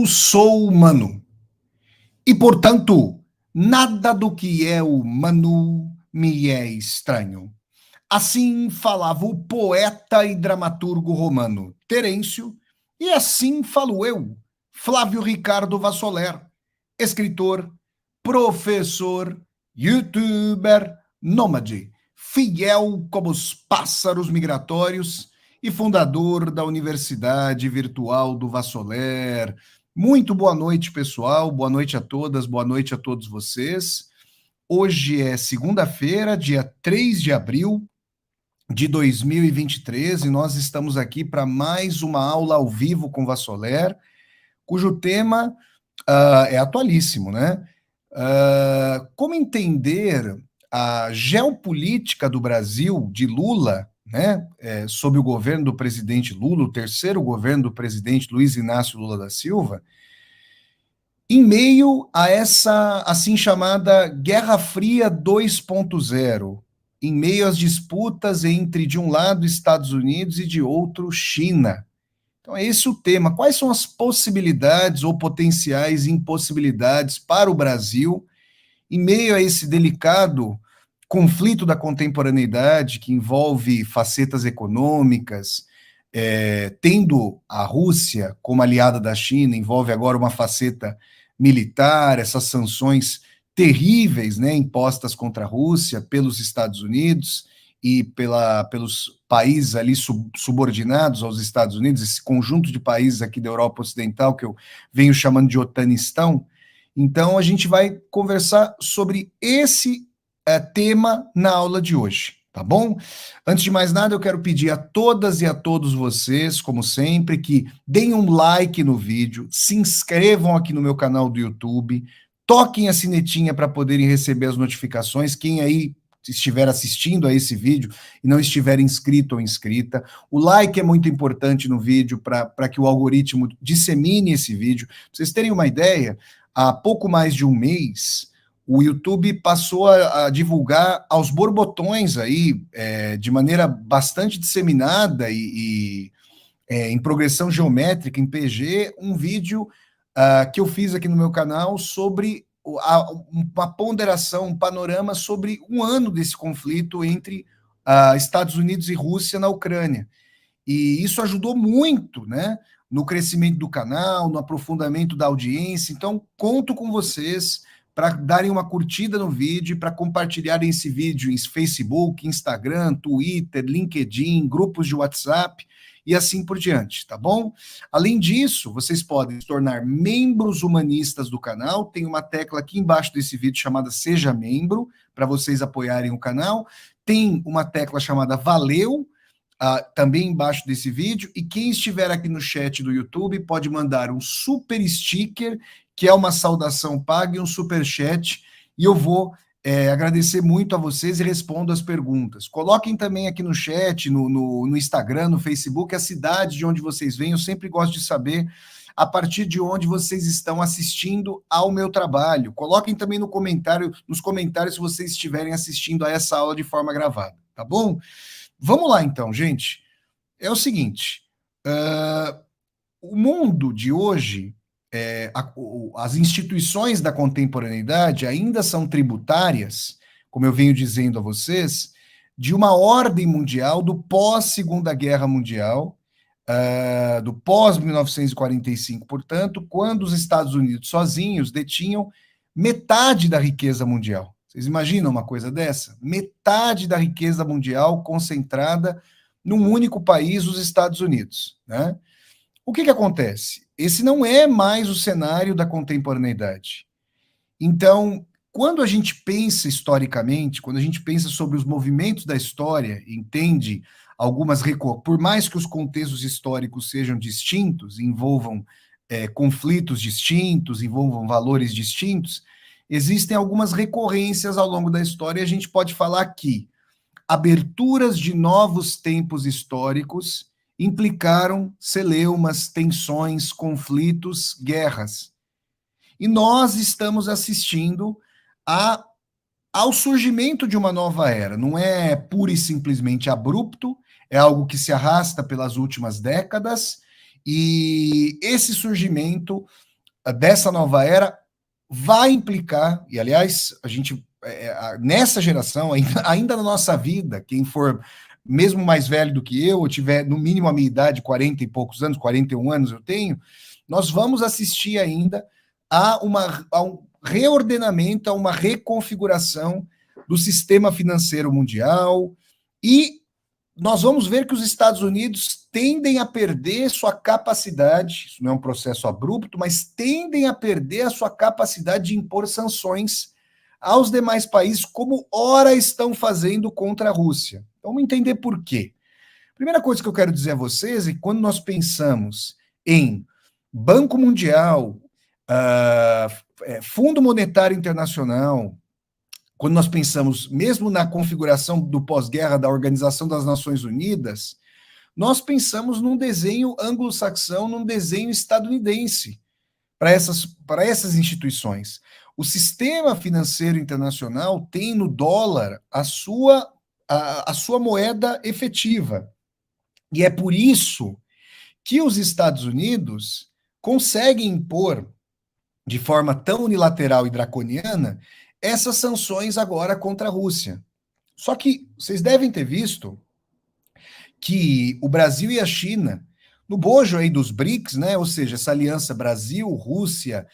Eu sou humano e, portanto, nada do que é humano me é estranho. Assim falava o poeta e dramaturgo romano Terêncio, e assim falo eu, Flávio Ricardo Vassoler, escritor, professor, youtuber, nômade, fiel como os pássaros migratórios e fundador da Universidade Virtual do Vassoler. Muito boa noite, pessoal, boa noite a todas, boa noite a todos vocês. Hoje é segunda-feira, dia 3 de abril de 2023, e nós estamos aqui para mais uma aula ao vivo com Vassoler, cujo tema é atualíssimo, né? Como entender a geopolítica do Brasil, de Lula, né? Sob o governo do presidente Lula, o terceiro governo do presidente Luiz Inácio Lula da Silva, em meio a essa assim chamada Guerra Fria 2.0, em meio às disputas entre, de um lado, Estados Unidos e de outro, China. Então, é esse o tema. Quais são as possibilidades ou potenciais impossibilidades para o Brasil em meio a esse delicado conflito da contemporaneidade que envolve facetas econômicas, tendo a Rússia como aliada da China, envolve agora uma faceta militar, essas sanções terríveis, né, impostas contra a Rússia pelos Estados Unidos e pelos países ali subordinados aos Estados Unidos, esse conjunto de países aqui da Europa Ocidental que eu venho chamando de Otanistão. Então, a gente vai conversar sobre esse tema na aula de hoje, tá bom? Antes de mais nada, eu quero pedir a todas e a todos vocês, como sempre, que deem um like no vídeo, se inscrevam aqui no meu canal do YouTube, toquem a sinetinha para poderem receber as notificações, quem aí estiver assistindo a esse vídeo e não estiver inscrito ou inscrita. O like é muito importante no vídeo para que o algoritmo dissemine esse vídeo. Pra vocês terem uma ideia, há pouco mais de um mês, o YouTube passou a divulgar aos borbotões aí, de maneira bastante disseminada e em progressão geométrica, em PG, um vídeo que eu fiz aqui no meu canal sobre uma ponderação, um panorama sobre um ano desse conflito entre Estados Unidos e Rússia na Ucrânia. E isso ajudou muito, né, no crescimento do canal, no aprofundamento da audiência. Então, conto com vocês para darem uma curtida no vídeo, para compartilharem esse vídeo em Facebook, Instagram, Twitter, LinkedIn, grupos de WhatsApp e assim por diante, tá bom? Além disso, vocês podem se tornar membros humanistas do canal. Tem uma tecla aqui embaixo desse vídeo chamada Seja Membro, para vocês apoiarem o canal. Tem uma tecla chamada Valeu, também embaixo desse vídeo, e quem estiver aqui no chat do YouTube pode mandar um super sticker, que é uma saudação paga, e um super chat, e eu vou agradecer muito a vocês e respondo as perguntas. Coloquem também aqui no chat, no Instagram, no Facebook, a cidade de onde vocês vêm. Eu sempre gosto de saber a partir de onde vocês estão assistindo ao meu trabalho. Coloquem também nos comentários se vocês estiverem assistindo a essa aula de forma gravada, tá bom? Vamos lá, então, gente. É o seguinte, o mundo de hoje, as instituições da contemporaneidade ainda são tributárias, como eu venho dizendo a vocês, de uma ordem mundial do pós-Segunda Guerra Mundial, do pós-1945, portanto, quando os Estados Unidos sozinhos detinham metade da riqueza mundial. Vocês imaginam uma coisa dessa? Metade da riqueza mundial concentrada num único país, os Estados Unidos, né? O que acontece? Esse não é mais o cenário da contemporaneidade. Então, quando a gente pensa historicamente, quando a gente pensa sobre os movimentos da história, entende por mais que os contextos históricos sejam distintos, envolvam conflitos distintos, envolvam valores distintos, existem algumas recorrências ao longo da história, e a gente pode falar aqui. Aberturas de novos tempos históricos implicaram celeumas, tensões, conflitos, guerras. E nós estamos assistindo ao surgimento de uma nova era. Não é pura e simplesmente abrupto, é algo que se arrasta pelas últimas décadas, e esse surgimento dessa nova era vai implicar, e aliás, a gente, nessa geração, ainda na nossa vida, quem for mesmo mais velho do que eu, ou tiver no mínimo a minha idade, 40 e poucos anos, 41 anos eu tenho, nós vamos assistir ainda a um reordenamento, a uma reconfiguração do sistema financeiro mundial, e nós vamos ver que os Estados Unidos tendem a perder sua capacidade, isso não é um processo abrupto, mas tendem a perder a sua capacidade de impor sanções aos demais países, como ora estão fazendo contra a Rússia. Então, vamos entender por quê. Primeira coisa que eu quero dizer a vocês é que quando nós pensamos em Banco Mundial, Fundo Monetário Internacional, quando nós pensamos mesmo na configuração do pós-guerra da Organização das Nações Unidas, nós pensamos num desenho anglo-saxão, num desenho estadunidense para essas instituições. O sistema financeiro internacional tem no dólar a sua moeda efetiva. E é por isso que os Estados Unidos conseguem impor, de forma tão unilateral e draconiana, essas sanções agora contra a Rússia. Só que vocês devem ter visto que o Brasil e a China, no bojo aí dos BRICS, né, ou seja, essa aliança Brasil, Rússia,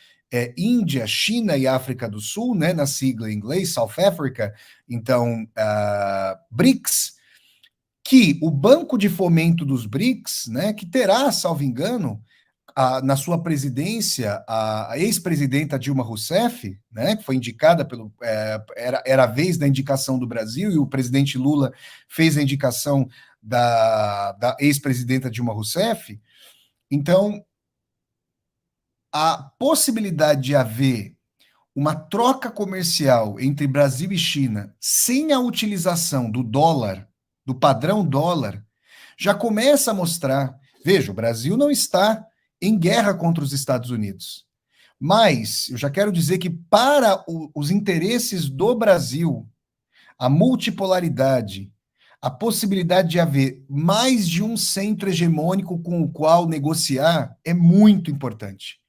Índia, China e África do Sul, né, na sigla em inglês, South Africa, então, BRICS, que o Banco de Fomento dos BRICS, né, que terá, salvo engano, na sua presidência, a ex-presidenta Dilma Rousseff, né, que foi indicada pelo. Era a vez da indicação do Brasil, e o presidente Lula fez a indicação da ex-presidenta Dilma Rousseff. Então, a possibilidade de haver uma troca comercial entre Brasil e China sem a utilização do dólar, do padrão dólar, já começa a mostrar. Veja, o Brasil não está em guerra contra os Estados Unidos. Mas eu já quero dizer que para os interesses do Brasil, a multipolaridade, a possibilidade de haver mais de um centro hegemônico com o qual negociar é muito importante.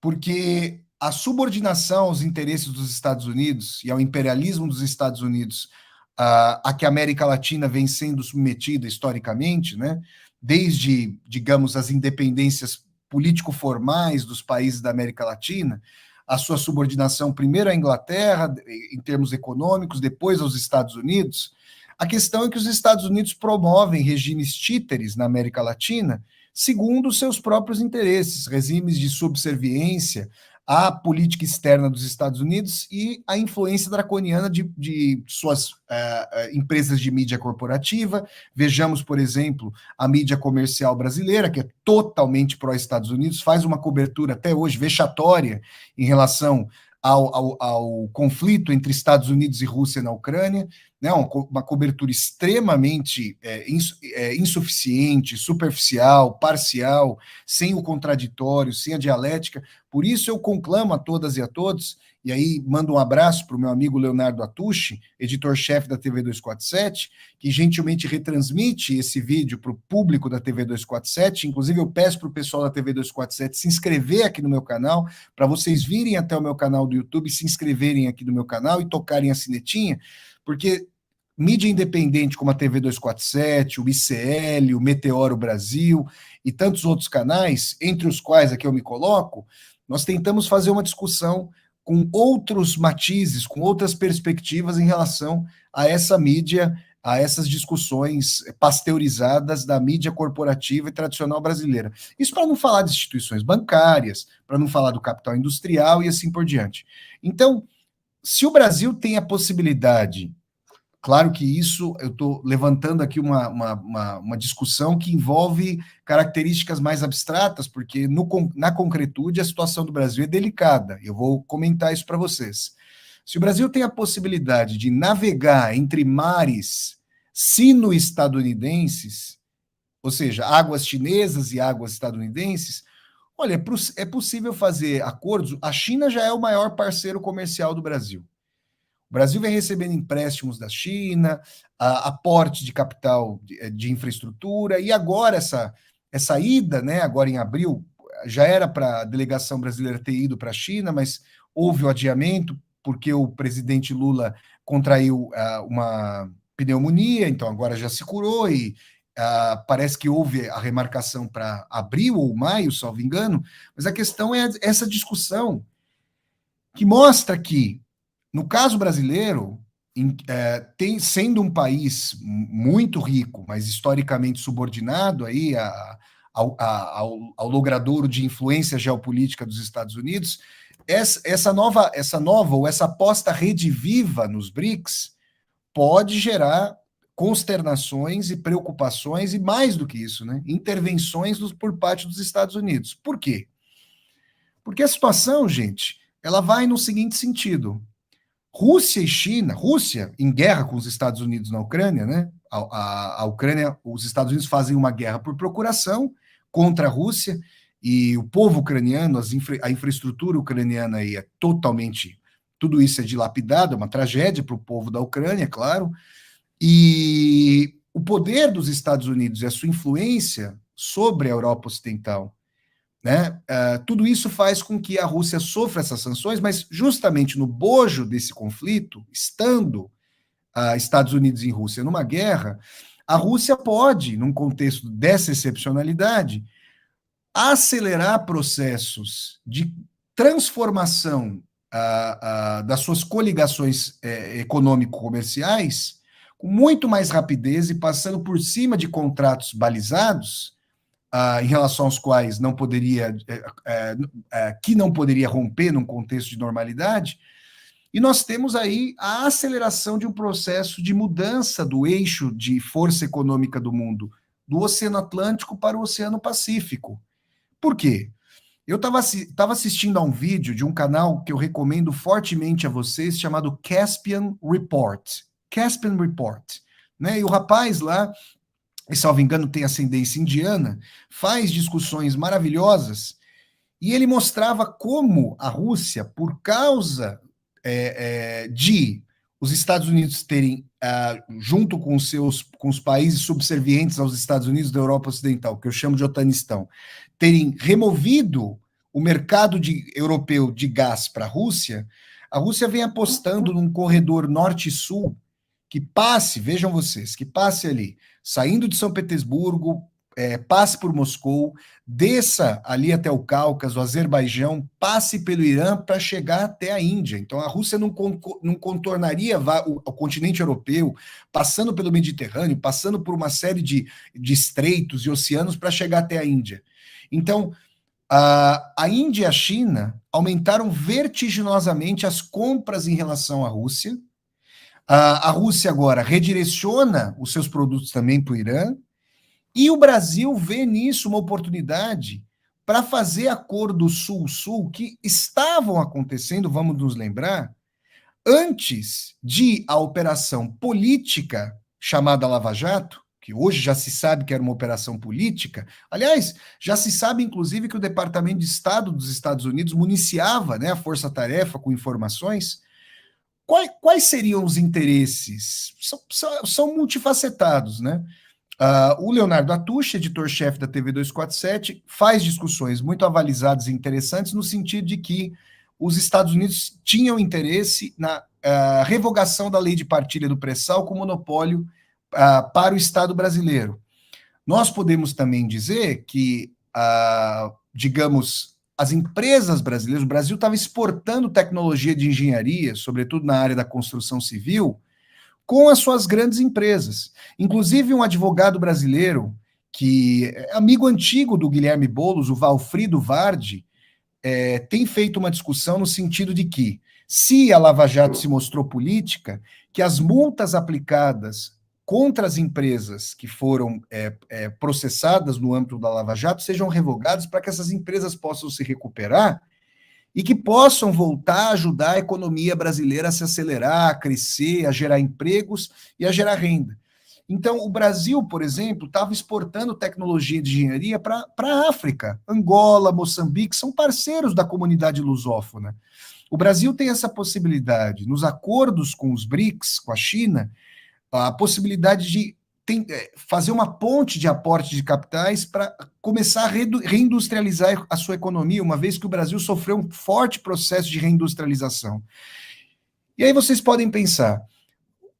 Porque a subordinação aos interesses dos Estados Unidos e ao imperialismo dos Estados Unidos, a que a América Latina vem sendo submetida historicamente, né, desde, digamos, as independências político-formais dos países da América Latina, a sua subordinação primeiro à Inglaterra, em termos econômicos, depois aos Estados Unidos. A questão é que os Estados Unidos promovem regimes títeres na América Latina segundo os seus próprios interesses, regimes de subserviência à política externa dos Estados Unidos e à influência draconiana de suas empresas de mídia corporativa. Vejamos, por exemplo, a mídia comercial brasileira, que é totalmente pró-Estados Unidos, faz uma cobertura até hoje vexatória em relação ao conflito entre Estados Unidos e Rússia na Ucrânia, né, uma cobertura extremamente insuficiente, superficial, parcial, sem o contraditório, sem a dialética. Por isso eu conclamo a todas e a todos, e aí mando um abraço para o meu amigo Leonardo Atushi, editor-chefe da TV 247, que gentilmente retransmite esse vídeo para o público da TV 247. Inclusive eu peço para o pessoal da TV 247 se inscrever aqui no meu canal, para vocês virem até o meu canal do YouTube, se inscreverem aqui no meu canal e tocarem a sinetinha, porque mídia independente como a TV 247, o ICL, o Meteoro Brasil e tantos outros canais, entre os quais aqui eu me coloco, nós tentamos fazer uma discussão com outros matizes, com outras perspectivas em relação a essa mídia, a essas discussões pasteurizadas da mídia corporativa e tradicional brasileira. Isso para não falar de instituições bancárias, para não falar do capital industrial e assim por diante. Então, se o Brasil tem a possibilidade, claro que isso, eu estou levantando aqui uma discussão que envolve características mais abstratas, porque na concretude a situação do Brasil é delicada. Eu vou comentar isso para vocês. Se o Brasil tem a possibilidade de navegar entre mares sino-estadunidenses, ou seja, águas chinesas e águas estadunidenses, olha, é possível fazer acordos. A China já é o maior parceiro comercial do Brasil. O Brasil vem recebendo empréstimos da China, aporte de capital de infraestrutura, e agora essa ida, né, agora em abril, já era para a delegação brasileira ter ido para a China, mas houve o adiamento porque o presidente Lula contraiu uma pneumonia, então agora já se curou e parece que houve a remarcação para abril ou maio, salvo engano, mas a questão é essa discussão que mostra que, no caso brasileiro, sendo um país muito rico, mas historicamente subordinado aí ao logradouro de influência geopolítica dos Estados Unidos, essa nova ou essa aposta rediviva nos BRICS pode gerar consternações e preocupações, e mais do que isso, né, intervenções por parte dos Estados Unidos. Por quê? Porque a situação, gente, ela vai no seguinte sentido. Rússia e China, Rússia em guerra com os Estados Unidos na Ucrânia, né? A Ucrânia, os Estados Unidos fazem uma guerra por procuração contra a Rússia, e o povo ucraniano, a infraestrutura ucraniana aí é totalmente, tudo isso é dilapidado, é uma tragédia para o povo da Ucrânia, claro, e o poder dos Estados Unidos e a sua influência sobre a Europa Ocidental, né? Tudo isso faz com que a Rússia sofra essas sanções, mas justamente no bojo desse conflito, estando Estados Unidos e Rússia numa guerra, a Rússia pode, num contexto dessa excepcionalidade, acelerar processos de transformação das suas coligações econômico-comerciais com muito mais rapidez e passando por cima de contratos balizados, em relação aos quais não poderia, que não poderia romper num contexto de normalidade, e nós temos aí a aceleração de um processo de mudança do eixo de força econômica do mundo, do Oceano Atlântico para o Oceano Pacífico. Por quê? Eu estava assistindo a um vídeo de um canal que eu recomendo fortemente a vocês, chamado Caspian Report. Caspian Report. Né? E o rapaz lá, e salvo engano tem ascendência indiana, faz discussões maravilhosas, e ele mostrava como a Rússia, por causa de os Estados Unidos terem, junto com os países subservientes aos Estados Unidos da Europa Ocidental, que eu chamo de Otanistão, terem removido o mercado europeu de gás para a Rússia vem apostando num corredor norte-sul que passe, vejam vocês, que passe ali, saindo de São Petersburgo, passe por Moscou, desça ali até o Cáucaso, Azerbaijão, passe pelo Irã para chegar até a Índia. Então a Rússia não contornaria o continente europeu, passando pelo Mediterrâneo, passando por uma série de estreitos e oceanos para chegar até a Índia. Então, a Índia e a China aumentaram vertiginosamente as compras em relação à Rússia. A Rússia agora redireciona os seus produtos também para o Irã, e o Brasil vê nisso uma oportunidade para fazer acordos Sul-Sul que estavam acontecendo, vamos nos lembrar, antes de a operação política chamada Lava Jato, que hoje já se sabe que era uma operação política. Aliás, já se sabe, inclusive, que o Departamento de Estado dos Estados Unidos municiava, né, a Força-Tarefa com informações. Quais seriam os interesses? São multifacetados, né? O Leonardo Atush, editor-chefe da TV 247, faz discussões muito avalizadas e interessantes no sentido de que os Estados Unidos tinham interesse na revogação da lei de partilha do pré-sal com monopólio para o Estado brasileiro. Nós podemos também dizer que, digamos, as empresas brasileiras, o Brasil estava exportando tecnologia de engenharia, sobretudo na área da construção civil, com as suas grandes empresas. Inclusive, um advogado brasileiro, que é amigo antigo do Guilherme Boulos, o Valfrido Vardi, tem feito uma discussão no sentido de que, se a Lava Jato se mostrou política, que as multas aplicadas contra as empresas que foram processadas no âmbito da Lava Jato sejam revogadas para que essas empresas possam se recuperar e que possam voltar a ajudar a economia brasileira a se acelerar, a crescer, a gerar empregos e a gerar renda. Então, o Brasil, por exemplo, estava exportando tecnologia de engenharia para a África. Angola, Moçambique são parceiros da comunidade lusófona. O Brasil tem essa possibilidade, nos acordos com os BRICS, com a China, a possibilidade de fazer uma ponte de aporte de capitais para começar a reindustrializar a sua economia, uma vez que o Brasil sofreu um forte processo de reindustrialização. E aí vocês podem pensar,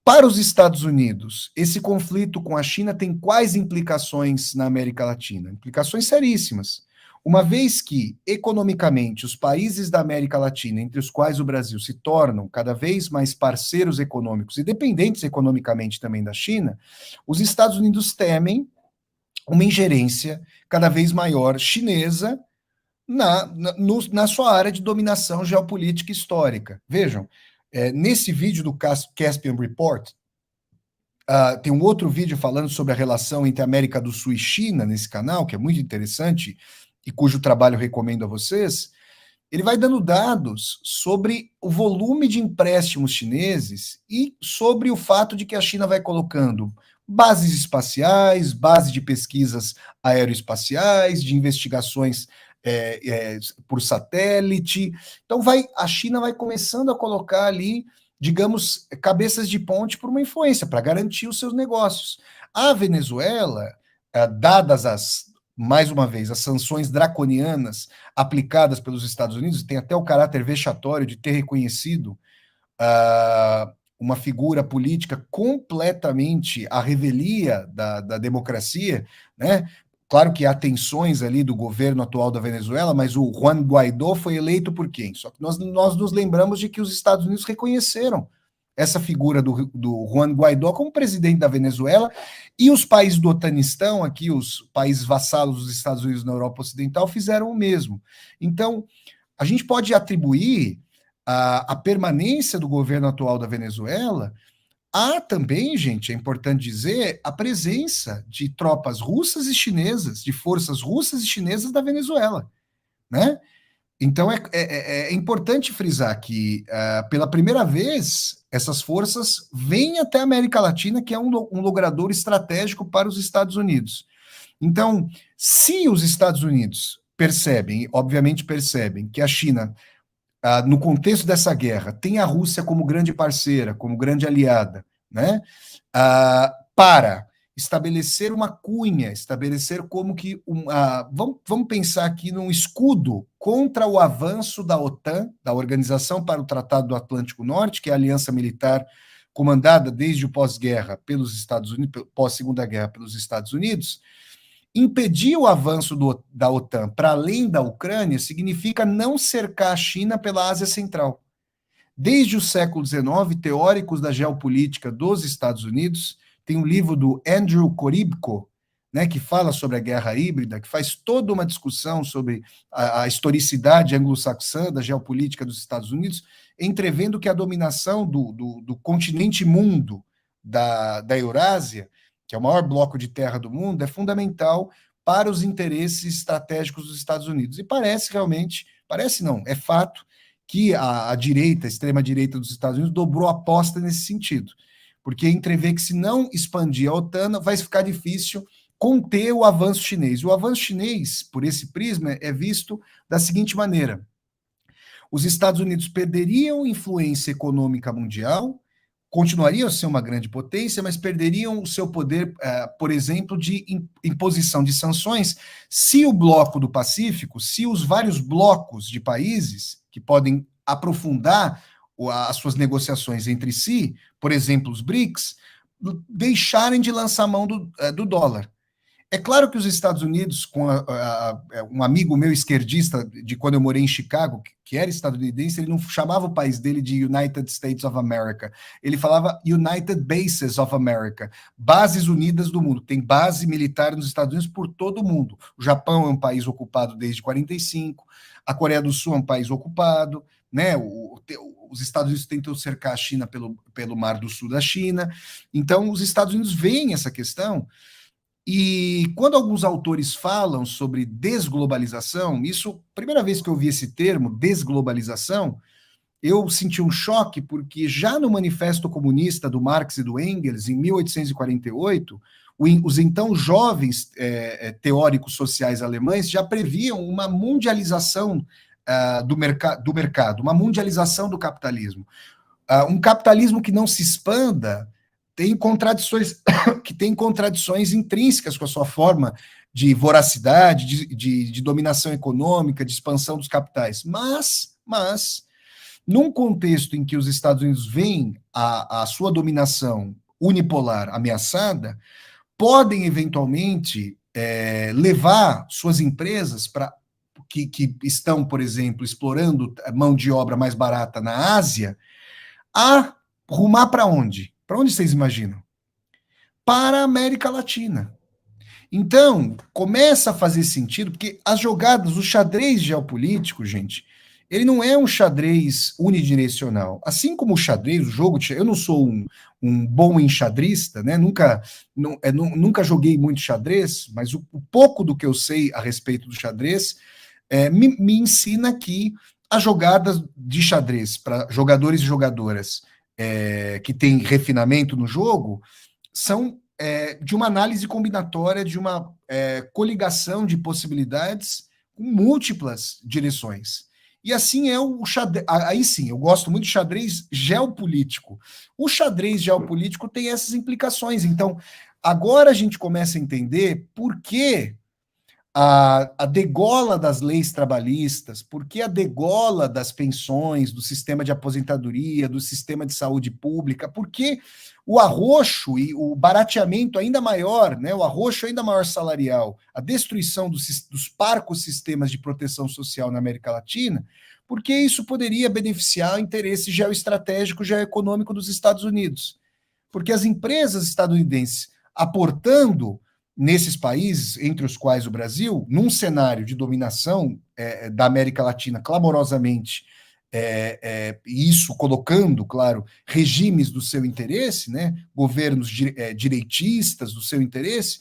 para os Estados Unidos, esse conflito com a China tem quais implicações na América Latina? Implicações seríssimas. Uma vez que, economicamente, os países da América Latina, entre os quais o Brasil, se tornam cada vez mais parceiros econômicos e dependentes economicamente também da China, os Estados Unidos temem uma ingerência cada vez maior chinesa na sua área de dominação geopolítica histórica. Vejam, nesse vídeo do Caspian Report, tem um outro vídeo falando sobre a relação entre América do Sul e China nesse canal, que é muito interessante e cujo trabalho eu recomendo a vocês. Ele vai dando dados sobre o volume de empréstimos chineses e sobre o fato de que a China vai colocando bases espaciais, bases de pesquisas aeroespaciais, de investigações por satélite. Então a China vai começando a colocar ali, digamos, cabeças de ponte por uma influência, para garantir os seus negócios. A Venezuela, dadas mais uma vez, as sanções draconianas aplicadas pelos Estados Unidos, tem até o caráter vexatório de ter reconhecido uma figura política completamente à revelia da democracia, né? Claro que há tensões ali do governo atual da Venezuela, mas o Juan Guaidó foi eleito por quem? Só que nós nos lembramos de que os Estados Unidos reconheceram essa figura do Juan Guaidó como presidente da Venezuela, e os países do Otanistão, aqui os países vassalos dos Estados Unidos na Europa Ocidental, fizeram o mesmo. Então, a gente pode atribuir a permanência do governo atual da Venezuela. Há também, gente, é importante dizer, a presença de tropas russas e chinesas, de forças russas e chinesas da Venezuela, né? Então é importante frisar que, pela primeira vez, essas forças vêm até a América Latina, que é um logrador estratégico para os Estados Unidos. Então, se os Estados Unidos percebem, obviamente percebem, que a China, no contexto dessa guerra, tem a Rússia como grande parceira, como grande aliada, né? Para estabelecer uma cunha, estabelecer como que vamos pensar aqui num escudo contra o avanço da OTAN, da Organização para o Tratado do Atlântico Norte, que é a aliança militar comandada desde o pós-guerra pelos Estados Unidos, pós-segunda guerra pelos Estados Unidos. Impedir o avanço da OTAN para além da Ucrânia significa não cercar a China pela Ásia Central. Desde o século XIX, teóricos da geopolítica dos Estados Unidos, tem um livro do Andrew Korybko, né, que fala sobre a guerra híbrida, que faz toda uma discussão sobre a historicidade anglo-saxã da geopolítica dos Estados Unidos, entrevendo que a dominação do continente mundo da Eurásia, que é o maior bloco de terra do mundo, é fundamental para os interesses estratégicos dos Estados Unidos. E parece realmente, parece não, é fato, que a direita, a extrema-direita dos Estados Unidos dobrou a aposta nesse sentido, porque entrevê que se não expandir a OTAN, vai ficar difícil conter o avanço chinês. O avanço chinês, por esse prisma, é visto da seguinte maneira: os Estados Unidos perderiam influência econômica mundial, continuariam a ser uma grande potência, mas perderiam o seu poder, por exemplo, de imposição de sanções, se o bloco do Pacífico, se os vários blocos de países que podem aprofundar as suas negociações entre si, por exemplo, os BRICS, deixarem de lançar mão do dólar. É claro que os Estados Unidos, com um amigo meu esquerdista de quando eu morei em Chicago, que era estadunidense, ele não chamava o país dele de United States of America, ele falava United Bases of America, bases unidas do mundo. Tem base militar nos Estados Unidos por todo o mundo. O Japão é um país ocupado desde 45, a Coreia do Sul é um país ocupado, né? Os Estados Unidos tentam cercar a China pelo Mar do Sul da China. Então, os Estados Unidos veem essa questão. E quando alguns autores falam sobre desglobalização, primeira vez que eu ouvi esse termo, desglobalização, eu senti um choque, porque já no Manifesto Comunista do Marx e do Engels, em 1848, os então jovens teóricos sociais alemães já previam uma mundialização do mercado, uma mundialização do capitalismo. Um capitalismo que não se expanda tem contradições, que tem contradições intrínsecas com a sua forma de voracidade, de dominação econômica, de expansão dos capitais. Mas, num contexto em que os Estados Unidos veem a sua dominação unipolar ameaçada, podem eventualmente levar suas empresas para que estão, por exemplo, explorando mão de obra mais barata na Ásia, a rumar para onde? Para onde vocês imaginam? Para a América Latina. Então, começa a fazer sentido, porque as jogadas, o xadrez geopolítico, gente, ele não é um xadrez unidirecional. Assim como o xadrez, o jogo, eu não sou um bom enxadrista, né? Nunca joguei muito xadrez, mas o pouco do que eu sei a respeito do xadrez me ensina que as jogadas de xadrez para jogadores e jogadoras que têm refinamento no jogo são de uma análise combinatória, de uma coligação de possibilidades com múltiplas direções. E assim é o xadrez. Aí sim, eu gosto muito de xadrez geopolítico. O xadrez geopolítico tem essas implicações. Então, agora a gente começa a entender por que a degola das leis trabalhistas, por que a degola das pensões, do sistema de aposentadoria, do sistema de saúde pública, por que o arroxo e o barateamento ainda maior, né, o arroxo ainda maior salarial, a destruição dos parcos sistemas de proteção social na América Latina, porque isso poderia beneficiar o interesse geoestratégico, geoeconômico dos Estados Unidos. Porque as empresas estadunidenses aportando nesses países, entre os quais o Brasil, num cenário de dominação da América Latina clamorosamente, isso colocando, claro, regimes do seu interesse, né, governos direitistas do seu interesse,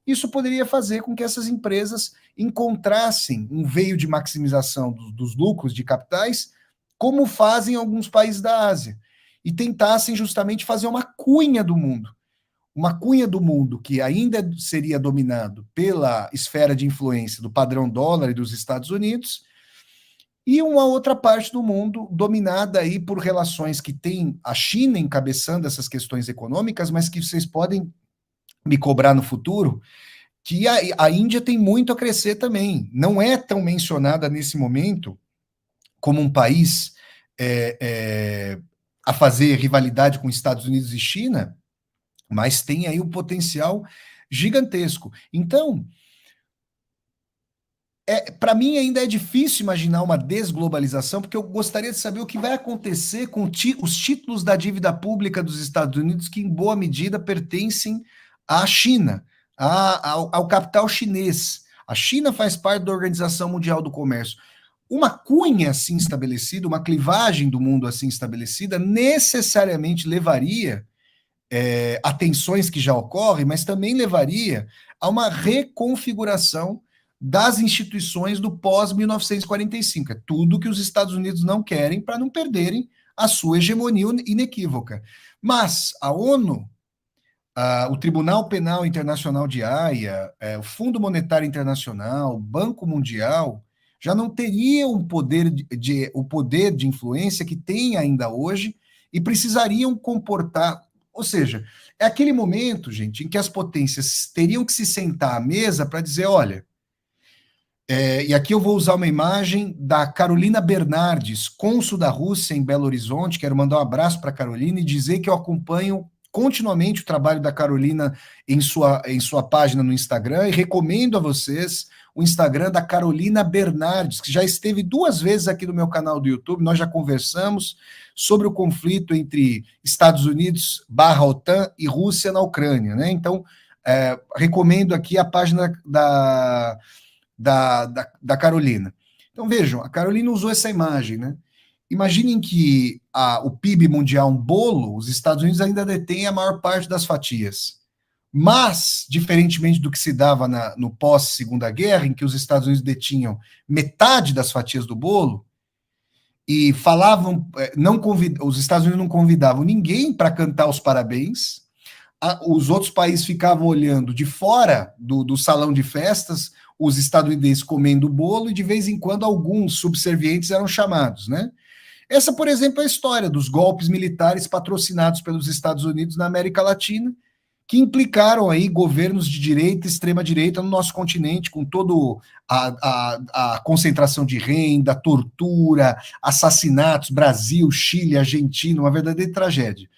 isso poderia fazer com que essas empresas encontrassem um veio de maximização dos lucros de capitais, como fazem alguns países da Ásia, e tentassem justamente fazer uma cunha do mundo que ainda seria dominado pela esfera de influência do padrão dólar e dos Estados Unidos, e uma outra parte do mundo dominada aí por relações que tem a China encabeçando essas questões econômicas, mas que vocês podem me cobrar no futuro, que a Índia tem muito a crescer também. Não é tão mencionada nesse momento como um país a fazer rivalidade com Estados Unidos e China, mas tem aí um potencial gigantesco. Então, para mim ainda é difícil imaginar uma desglobalização, porque eu gostaria de saber o que vai acontecer com os títulos da dívida pública dos Estados Unidos, que em boa medida pertencem à China, ao capital chinês. A China faz parte da Organização Mundial do Comércio. Uma cunha assim estabelecida, uma clivagem do mundo assim estabelecida, necessariamente levaria a tensões que já ocorrem, mas também levaria a uma reconfiguração das instituições do pós-1945. É tudo que os Estados Unidos não querem para não perderem a sua hegemonia inequívoca. Mas a ONU, o Tribunal Penal Internacional de Haia, o Fundo Monetário Internacional, o Banco Mundial, já não teriam o poder de influência que tem ainda hoje e precisariam comportar. Ou seja, é aquele momento, gente, em que as potências teriam que se sentar à mesa para dizer, olha, e aqui eu vou usar uma imagem da Carolina Bernardes, cônsul da Rússia em Belo Horizonte. Quero mandar um abraço para a Carolina e dizer que eu acompanho continuamente o trabalho da Carolina em sua página no Instagram, e recomendo a vocês o Instagram da Carolina Bernardes, que já esteve 2 vezes aqui no meu canal do YouTube. Nós já conversamos sobre o conflito entre Estados Unidos / OTAN e Rússia na Ucrânia, né? Então, recomendo aqui a página da Carolina. Então, vejam, a Carolina usou essa imagem, né? Imaginem que o PIB mundial, um bolo, os Estados Unidos ainda detêm a maior parte das fatias. Mas, diferentemente do que se dava no pós-Segunda Guerra, em que os Estados Unidos detinham metade das fatias do bolo, e falavam, os Estados Unidos não convidavam ninguém para cantar os parabéns, os outros países ficavam olhando de fora do salão de festas, os estadunidenses comendo o bolo, e de vez em quando alguns subservientes eram chamados, né? Essa, por exemplo, é a história dos golpes militares patrocinados pelos Estados Unidos na América Latina, que implicaram aí governos de direita e extrema-direita no nosso continente, com toda a concentração de renda, tortura, assassinatos, Brasil, Chile, Argentina, uma verdadeira tragédia.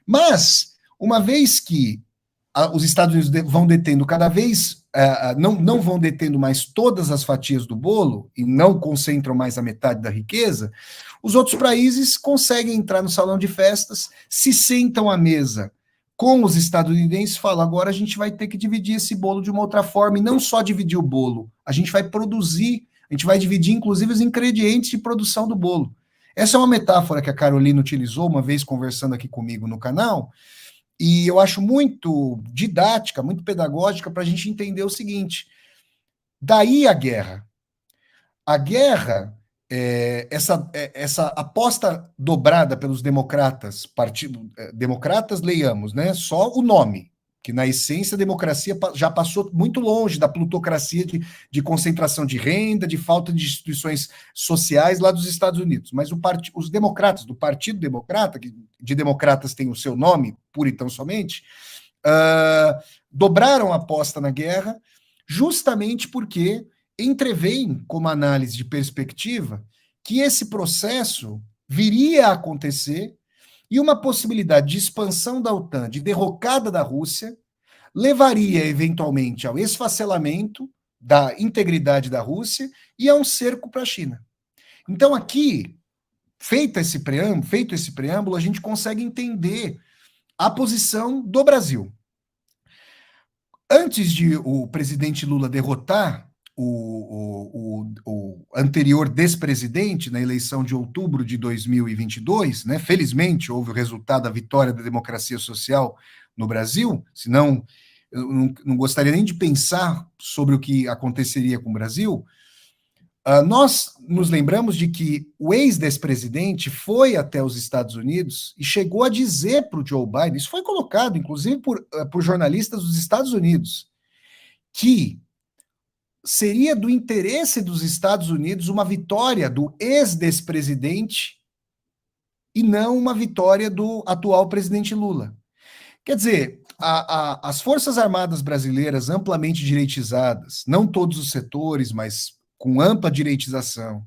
Mas, uma vez que os Estados Unidos vão detendo cada vez, não vão detendo mais todas as fatias do bolo e não concentram mais a metade da riqueza, os outros países conseguem entrar no salão de festas, se sentam à mesa com os estadunidenses e falam: agora a gente vai ter que dividir esse bolo de uma outra forma, e não só dividir o bolo, a gente vai produzir, a gente vai dividir inclusive os ingredientes de produção do bolo. Essa é uma metáfora que a Carolina utilizou uma vez conversando aqui comigo no canal, e eu acho muito didática, muito pedagógica para a gente entender o seguinte: daí a guerra. A guerra, essa aposta dobrada pelos democratas, democratas, leiamos, né? Só o nome, que na essência a democracia já passou muito longe da plutocracia de concentração de renda, de falta de instituições sociais lá dos Estados Unidos. Mas os democratas, do Partido Democrata, que de democratas tem o seu nome, pura e tão somente, dobraram a aposta na guerra, justamente porque entrevém, como análise de perspectiva, que esse processo viria a acontecer e uma possibilidade de expansão da OTAN, de derrocada da Rússia, levaria eventualmente ao esfacelamento da integridade da Rússia e a um cerco para a China. Então, aqui, feito esse preâmbulo, a gente consegue entender a posição do Brasil. Antes de o presidente Lula derrotar o anterior despresidente na eleição de outubro de 2022, né? Felizmente houve o resultado da vitória da democracia social no Brasil, senão eu não gostaria nem de pensar sobre o que aconteceria com o Brasil. Nós nos lembramos de que o ex-despresidente foi até os Estados Unidos e chegou a dizer para o Joe Biden, isso foi colocado inclusive por jornalistas dos Estados Unidos, que seria do interesse dos Estados Unidos uma vitória do ex-despresidente e não uma vitória do atual presidente Lula. Quer dizer, as Forças Armadas brasileiras amplamente direitizadas, não todos os setores, mas com ampla direitização,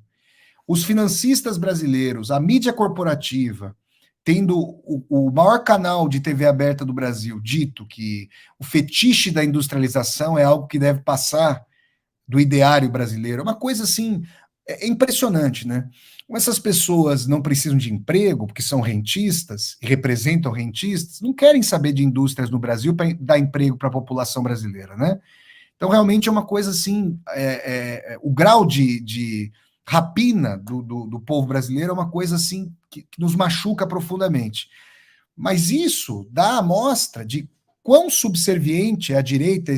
os financistas brasileiros, a mídia corporativa, tendo o maior canal de TV aberta do Brasil dito que o fetiche da industrialização é algo que deve passar do ideário brasileiro, é uma coisa assim, é impressionante, né? Como essas pessoas não precisam de emprego, porque são rentistas, e representam rentistas, não querem saber de indústrias no Brasil para dar emprego para a população brasileira, né? Então, realmente é uma coisa assim, o grau de rapina do povo brasileiro é uma coisa assim que nos machuca profundamente. Mas isso dá a mostra de quão subserviente é a direita,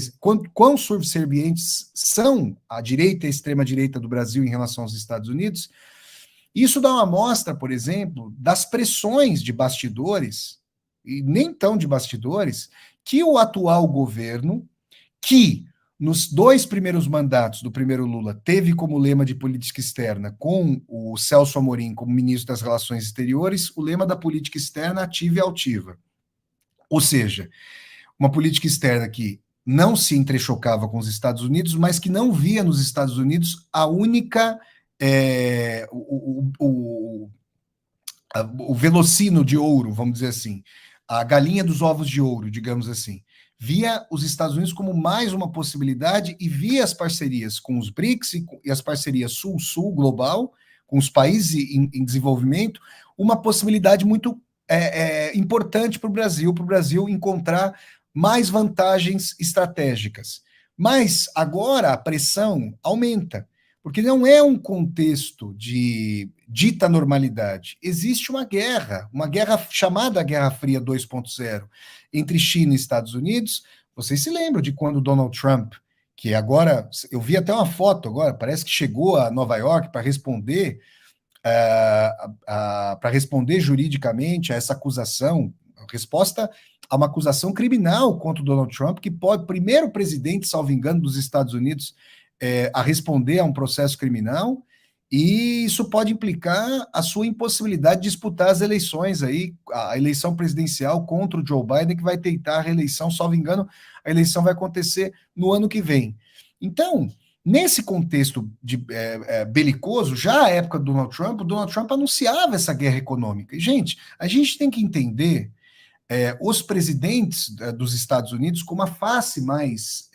quão subservientes são a direita e a extrema-direita do Brasil em relação aos Estados Unidos. Isso dá uma amostra, por exemplo, das pressões de bastidores, e nem tão de bastidores, que o atual governo, que nos 2 primeiros mandatos do primeiro Lula teve como lema de política externa, com o Celso Amorim como ministro das Relações Exteriores, o lema da política externa ativa e altiva. Ou seja, uma política externa que não se entrechocava com os Estados Unidos, mas que não via nos Estados Unidos a única o velocino de ouro, vamos dizer assim, a galinha dos ovos de ouro, digamos assim. Via os Estados Unidos como mais uma possibilidade e via as parcerias com os BRICS e as parcerias Sul-Sul global, com os países em desenvolvimento, uma possibilidade muito importante para o Brasil encontrar mais vantagens estratégicas. Mas agora a pressão aumenta, porque não é um contexto de dita normalidade. Existe uma guerra chamada Guerra Fria 2.0, entre China e Estados Unidos. Vocês se lembram de quando Donald Trump, que agora, eu vi até uma foto agora, parece que chegou a Nova York para responder, para responder juridicamente a essa acusação, resposta a uma acusação criminal contra o Donald Trump, que pode, primeiro presidente, salvo engano, dos Estados Unidos, a responder a um processo criminal, E isso pode implicar a sua impossibilidade de disputar as eleições aí, a eleição presidencial contra o Joe Biden, que vai tentar a reeleição, salvo engano, a eleição vai acontecer no ano que vem. Então, nesse contexto belicoso, já à época do o Donald Trump anunciava essa guerra econômica. E, gente, a gente tem que entender os presidentes dos Estados Unidos como a face mais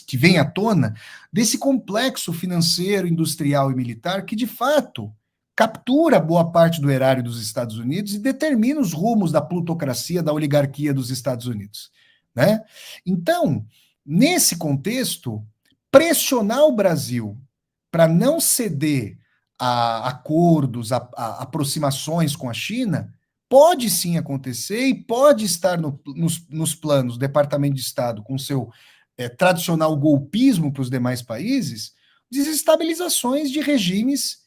que vem à tona desse complexo financeiro, industrial e militar que de fato captura boa parte do erário dos Estados Unidos e determina os rumos da plutocracia, da oligarquia dos Estados Unidos, né? Então, nesse contexto, pressionar o Brasil para não ceder a acordos, a aproximações com a China pode sim acontecer e pode estar nos planos do Departamento de Estado com seu tradicional golpismo para os demais países, desestabilizações de regimes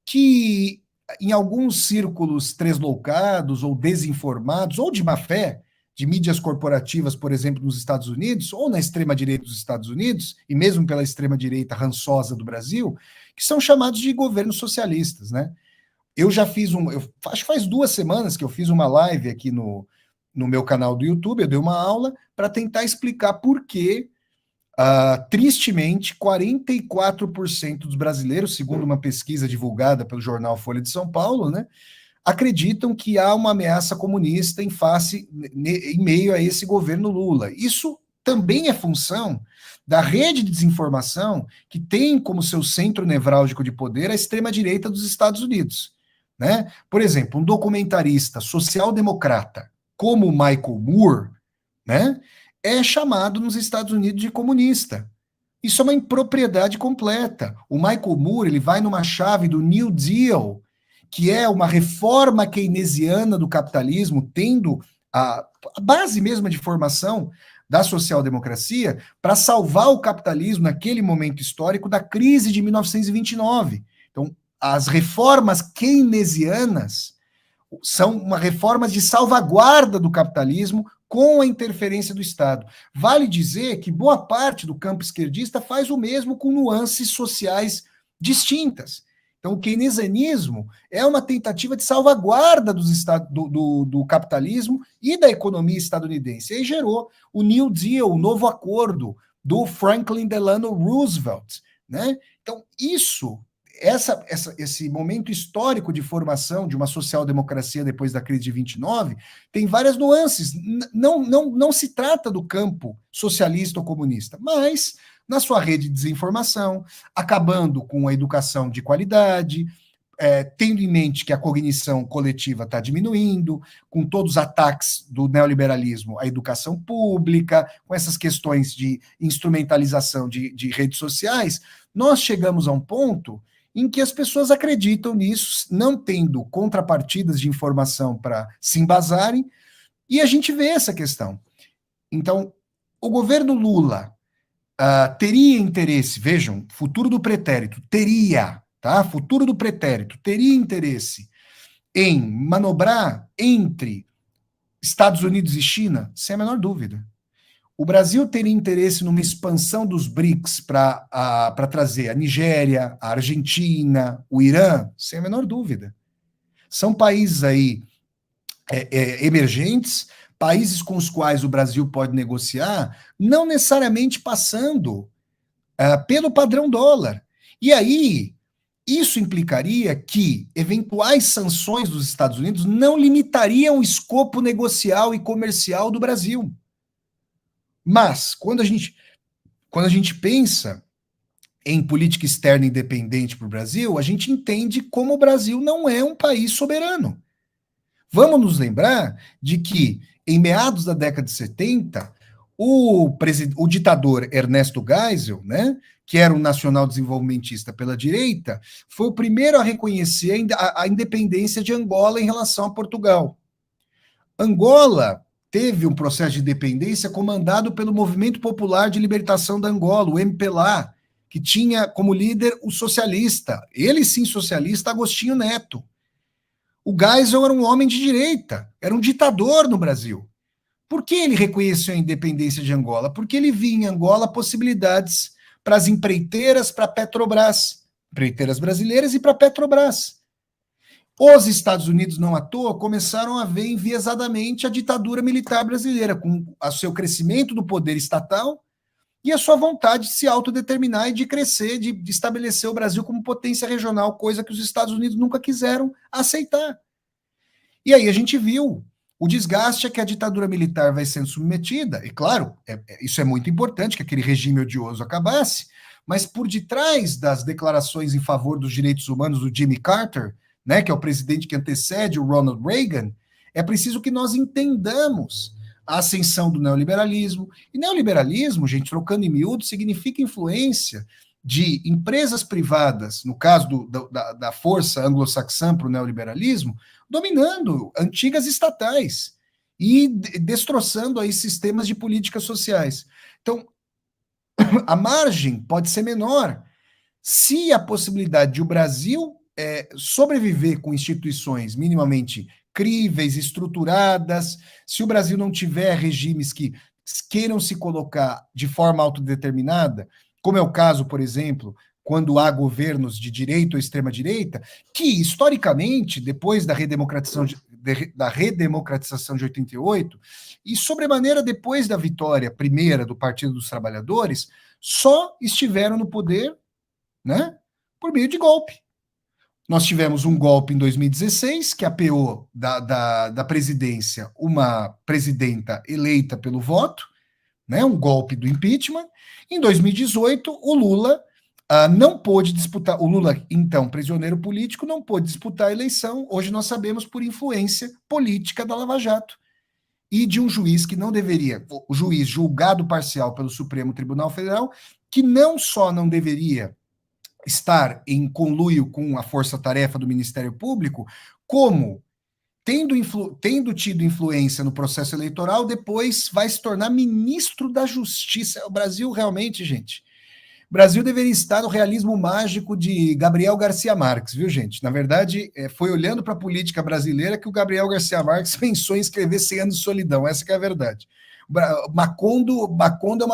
que, em alguns círculos tresloucados ou desinformados, ou de má fé, de mídias corporativas, por exemplo, nos Estados Unidos, ou na extrema-direita dos Estados Unidos, e mesmo pela extrema-direita rançosa do Brasil, que são chamados de governos socialistas, né? Eu já fiz acho que faz 2 semanas que eu fiz uma live aqui no meu canal do YouTube, eu dei uma aula para tentar explicar por que, tristemente, 44% dos brasileiros, segundo uma pesquisa divulgada pelo jornal Folha de São Paulo, né, acreditam que há uma ameaça comunista em meio a esse governo Lula. Isso também é função da rede de desinformação que tem como seu centro nevrálgico de poder a extrema-direita dos Estados Unidos. Né? Por exemplo, um documentarista social-democrata como Michael Moore, né, é chamado nos Estados Unidos de comunista. Isso é uma impropriedade completa. O Michael Moore ele vai numa chave do New Deal, que é uma reforma keynesiana do capitalismo, tendo a base mesma de formação da social-democracia para salvar o capitalismo naquele momento histórico da crise de 1929. Então, as reformas keynesianas são uma reformas de salvaguarda do capitalismo com a interferência do Estado. Vale dizer que boa parte do campo esquerdista faz o mesmo com nuances sociais distintas. Então, o keynesianismo é uma tentativa de salvaguarda do capitalismo e da economia estadunidense. E aí gerou o New Deal, o novo acordo do Franklin Delano Roosevelt. Né? Então, esse momento histórico de formação de uma social-democracia depois da crise de 29 tem várias nuances. Não se trata do campo socialista ou comunista, mas na sua rede de desinformação, acabando com a educação de qualidade, tendo em mente que a cognição coletiva está diminuindo, com todos os ataques do neoliberalismo à educação pública, com essas questões de instrumentalização de redes sociais, nós chegamos a um ponto em que as pessoas acreditam nisso, não tendo contrapartidas de informação para se embasarem, e a gente vê essa questão. Então, o governo Lula teria interesse, vejam, futuro do pretérito, futuro do pretérito, teria interesse em manobrar entre Estados Unidos e China, sem a menor dúvida. O Brasil teria interesse numa expansão dos BRICS para trazer a Nigéria, a Argentina, o Irã, sem a menor dúvida. São países aí emergentes, países com os quais o Brasil pode negociar, não necessariamente passando pelo padrão dólar. E aí, isso implicaria que eventuais sanções dos Estados Unidos não limitariam o escopo negocial e comercial do Brasil. Mas, quando a gente pensa em política externa independente para o Brasil, a gente entende como o Brasil não é um país soberano. Vamos nos lembrar de que, em meados da década de 70, o ditador Ernesto Geisel, né, que era um nacional desenvolvimentista pela direita, foi o primeiro a reconhecer a independência de Angola em relação a Portugal. Angola teve um processo de independência comandado pelo Movimento Popular de Libertação da Angola, o MPLA, que tinha como líder o socialista, ele sim socialista, Agostinho Neto. O Geisel era um homem de direita, era um ditador no Brasil. Por que ele reconheceu a independência de Angola? Porque ele via em Angola possibilidades para as empreiteiras, para a Petrobras, empreiteiras brasileiras e para a Petrobras. Os Estados Unidos, não à toa, começaram a ver enviesadamente a ditadura militar brasileira, com o seu crescimento do poder estatal e a sua vontade de se autodeterminar e de crescer, de estabelecer o Brasil como potência regional, coisa que os Estados Unidos nunca quiseram aceitar. E aí a gente viu o desgaste a que a ditadura militar vai sendo submetida, e claro, isso é muito importante, que aquele regime odioso acabasse, mas por detrás das declarações em favor dos direitos humanos do Jimmy Carter, né, que é o presidente que antecede o Ronald Reagan, é preciso que nós entendamos a ascensão do neoliberalismo. E neoliberalismo, gente, trocando em miúdo, significa influência de empresas privadas, no caso da força anglo-saxã para o neoliberalismo, dominando antigas estatais e destroçando aí sistemas de políticas sociais. Então, a margem pode ser menor se a possibilidade de o Brasil sobreviver com instituições minimamente críveis, estruturadas, se o Brasil não tiver regimes que queiram se colocar de forma autodeterminada, como é o caso, por exemplo, quando há governos de direita ou extrema-direita, que, historicamente, depois da redemocratização de 88, e, sobremaneira, depois da vitória primeira do Partido dos Trabalhadores, só estiveram no poder, né, por meio de golpe. Nós tivemos um golpe em 2016, que apeou da presidência uma presidenta eleita pelo voto, né, um golpe do impeachment. Em 2018, o Lula não pôde disputar, o Lula, então prisioneiro político, não pôde disputar a eleição, hoje nós sabemos, por influência política da Lava Jato e de um juiz que não deveria, o juiz julgado parcial pelo Supremo Tribunal Federal, que não só não deveria estar em conluio com a força-tarefa do Ministério Público, como, tendo tido influência no processo eleitoral, depois vai se tornar ministro da Justiça. O Brasil realmente, gente, o Brasil deveria estar no realismo mágico de Gabriel Garcia Marques, viu, gente? Na verdade, foi olhando para a política brasileira que o Gabriel Garcia Marques pensou em escrever 100 anos de solidão, essa que é a verdade. Macondo é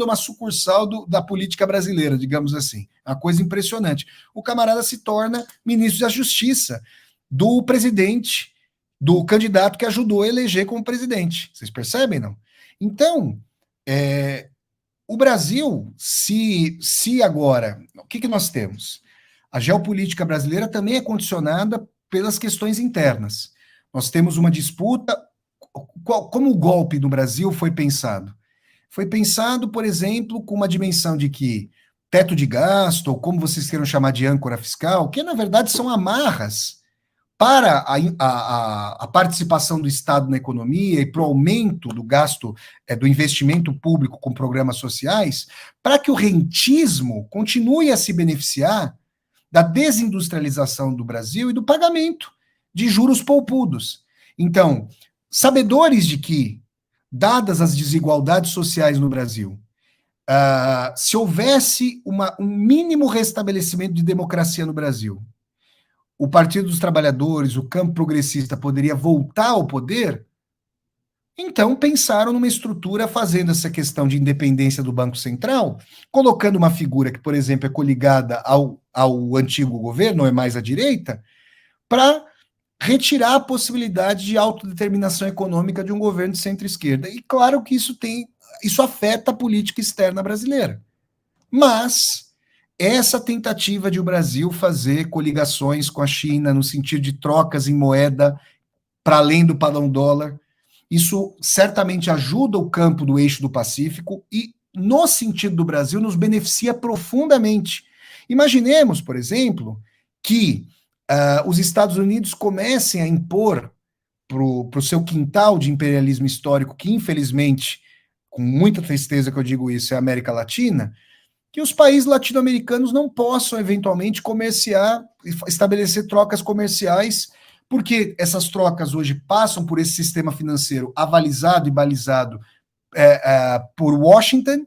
uma sucursal da política brasileira, digamos assim. Uma coisa impressionante. O camarada se torna ministro da Justiça do presidente, do candidato que ajudou a eleger como presidente. Vocês percebem, não? Então, o Brasil, se agora, o que nós temos? A geopolítica brasileira também é condicionada pelas questões internas. Nós temos uma disputa. Como o golpe no Brasil foi pensado? Foi pensado, por exemplo, com uma dimensão de que teto de gasto, ou como vocês queiram chamar de âncora fiscal, que na verdade são amarras para a participação do Estado na economia e para o aumento do gasto, do investimento público com programas sociais, para que o rentismo continue a se beneficiar da desindustrialização do Brasil e do pagamento de juros poupudos. Então, sabedores de que, dadas as desigualdades sociais no Brasil, se houvesse um mínimo restabelecimento de democracia no Brasil, o Partido dos Trabalhadores, o campo progressista poderia voltar ao poder, então pensaram numa estrutura fazendo essa questão de independência do Banco Central, colocando uma figura que, por exemplo, é coligada ao antigo governo, não é mais à direita, para retirar a possibilidade de autodeterminação econômica de um governo de centro-esquerda. E claro que isso afeta a política externa brasileira. Mas essa tentativa de o Brasil fazer coligações com a China no sentido de trocas em moeda para além do padrão dólar, isso certamente ajuda o campo do eixo do Pacífico e, no sentido do Brasil, nos beneficia profundamente. Imaginemos, por exemplo, que os Estados Unidos comecem a impor para o seu quintal de imperialismo histórico, que infelizmente, com muita tristeza que eu digo isso, é a América Latina, que os países latino-americanos não possam eventualmente estabelecer trocas comerciais, porque essas trocas hoje passam por esse sistema financeiro avalizado e balizado por Washington,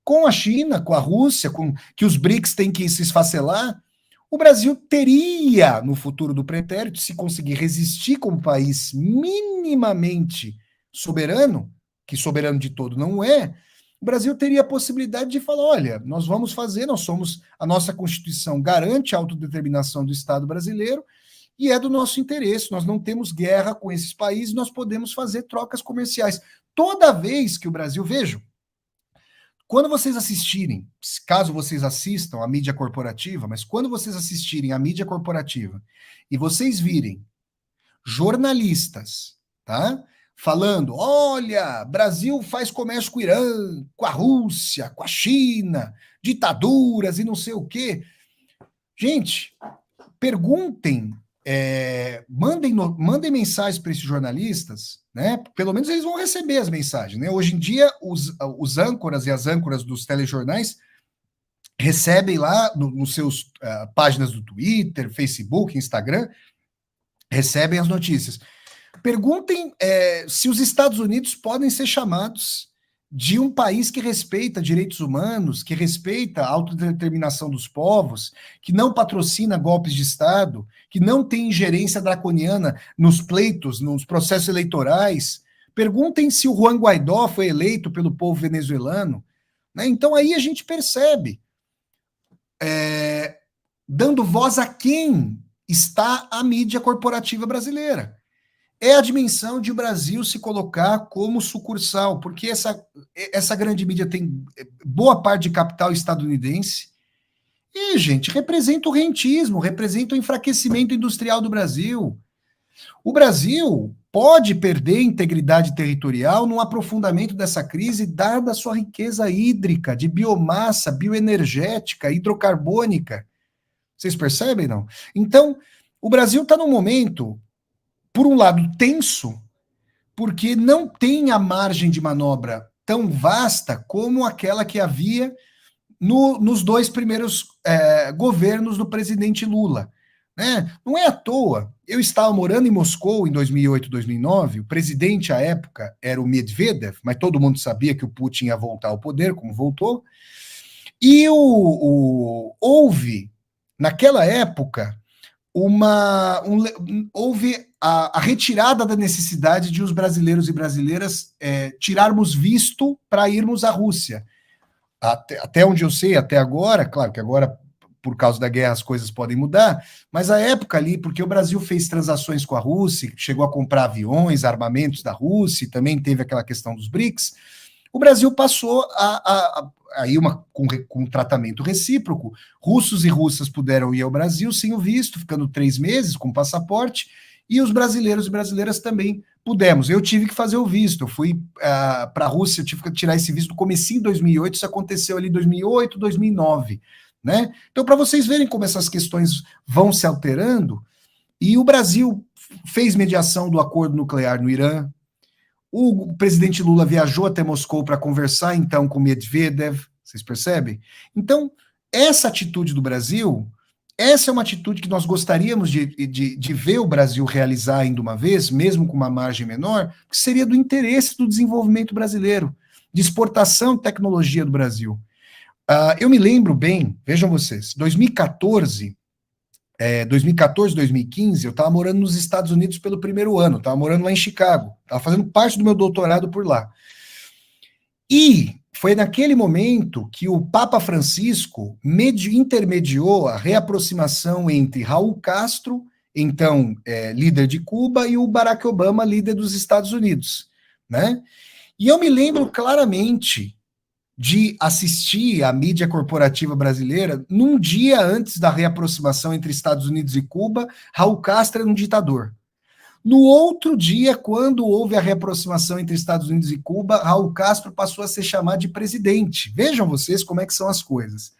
com a China, com a Rússia, que os BRICS têm que se esfacelar. O Brasil teria, no futuro do pretérito, se conseguir resistir como país minimamente soberano, que soberano de todo não é, o Brasil teria a possibilidade de falar, olha, nós vamos fazer, a nossa Constituição garante a autodeterminação do Estado brasileiro e é do nosso interesse, nós não temos guerra com esses países, nós podemos fazer trocas comerciais. Toda vez que o Brasil, vejam, quando vocês assistirem, caso vocês assistam a mídia corporativa, mas quando vocês assistirem a mídia corporativa e vocês virem jornalistas, tá? Falando, olha, Brasil faz comércio com o Irã, com a Rússia, com a China, ditaduras e não sei o quê. Gente, perguntem, mandem mensagens para esses jornalistas, né? Pelo menos eles vão receber as mensagens, né? Hoje em dia, os âncoras e as âncoras dos telejornais recebem lá nos seus páginas do Twitter, Facebook, Instagram, recebem as notícias. Perguntem se os Estados Unidos podem ser chamados de um país que respeita direitos humanos, que respeita a autodeterminação dos povos, que não patrocina golpes de Estado, que não tem ingerência draconiana nos pleitos, nos processos eleitorais. Perguntem se o Juan Guaidó foi eleito pelo povo venezuelano. Né? Então aí a gente percebe, dando voz a quem está a mídia corporativa brasileira. É a dimensão de o Brasil se colocar como sucursal, porque essa grande mídia tem boa parte de capital estadunidense e, gente, representa o rentismo, representa o enfraquecimento industrial do Brasil. O Brasil pode perder integridade territorial num aprofundamento dessa crise, dada a sua riqueza hídrica, de biomassa, bioenergética, hidrocarbônica. Vocês percebem, não? Então, o Brasil está num momento, por um lado, tenso, porque não tem a margem de manobra tão vasta como aquela que havia nos dois primeiros governos do presidente Lula. Né? Não é à toa. Eu estava morando em Moscou em 2008, 2009, o presidente à época era o Medvedev, mas todo mundo sabia que o Putin ia voltar ao poder, como voltou, e houve, naquela época, houve a retirada da necessidade de os brasileiros e brasileiras tirarmos visto para irmos à Rússia. Até onde eu sei, até agora, claro que agora, por causa da guerra, as coisas podem mudar, mas a época ali, porque o Brasil fez transações com a Rússia, chegou a comprar aviões, armamentos da Rússia, e também teve aquela questão dos BRICS, o Brasil passou aí com um tratamento recíproco. Russos e russas puderam ir ao Brasil sem o visto, ficando 3 meses com passaporte, e os brasileiros e brasileiras também pudemos. Eu tive que fazer o visto, eu fui para a Rússia, eu tive que tirar esse visto no comecinho de 2008, isso aconteceu ali em 2008, 2009. Né? Então, para vocês verem como essas questões vão se alterando, e o Brasil fez mediação do acordo nuclear no Irã, o presidente Lula viajou até Moscou para conversar, então, com Medvedev, vocês percebem? Então, essa atitude do Brasil, essa é uma atitude que nós gostaríamos de ver o Brasil realizar ainda uma vez, mesmo com uma margem menor, que seria do interesse do desenvolvimento brasileiro, de exportação de tecnologia do Brasil. Eu me lembro bem, vejam vocês, 2014, 2015, eu estava morando nos Estados Unidos pelo primeiro ano, estava morando lá em Chicago, estava fazendo parte do meu doutorado por lá. E foi naquele momento que o Papa Francisco intermediou a reaproximação entre Raul Castro, então líder de Cuba, e o Barack Obama, líder dos Estados Unidos. Né? E eu me lembro claramente de assistir a mídia corporativa brasileira num dia antes da reaproximação entre Estados Unidos e Cuba, Raul Castro era um ditador. No outro dia, quando houve a reaproximação entre Estados Unidos e Cuba, Raul Castro passou a ser chamado de presidente. Vejam vocês como é que são as coisas.